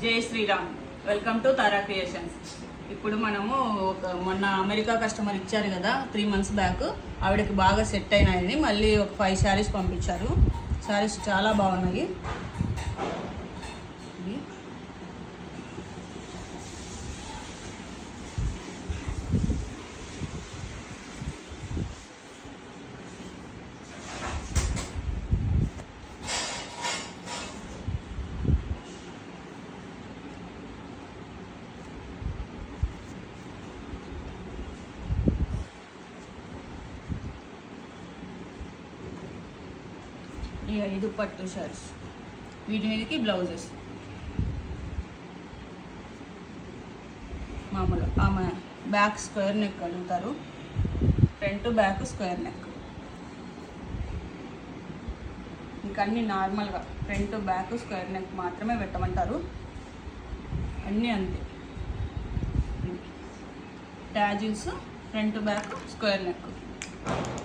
జై Shriram. Welcome to Tara creations. ఇప్పుడు మనము మొన్న అమెరికా కస్టమర్ ఇచ్చారు కదా 3 months బ్యాక్, ఆవిడకి బాగా సెట్ అయినాయని మళ్ళీ ఒక 5 శారీస్ పంపించారు. శారీస్ చాలా బాగున్నాయి. ఈ 5 పట్టు శారీస్, వీటి మీదకి బ్లౌజెస్ మామూలు ఆమె బ్యాక్ స్క్వేర్ నెక్ అడుగుతారు, ఫ్రంట్ బ్యాక్ స్క్వేర్ నెక్. ఇంకన్నీ నార్మల్గా ఫ్రంట్ బ్యాక్ స్క్వేర్ నెక్ మాత్రమే పెట్టమంటారు. అన్నీ అంతే, tassels, front back square neck,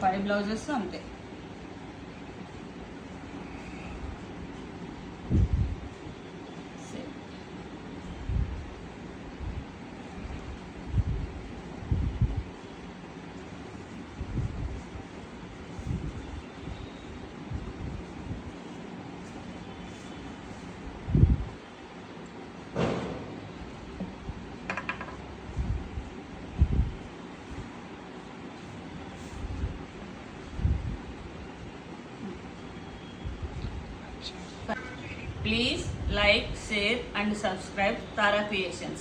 5 blouses అంతే. Please like, share and subscribe Tara Creations.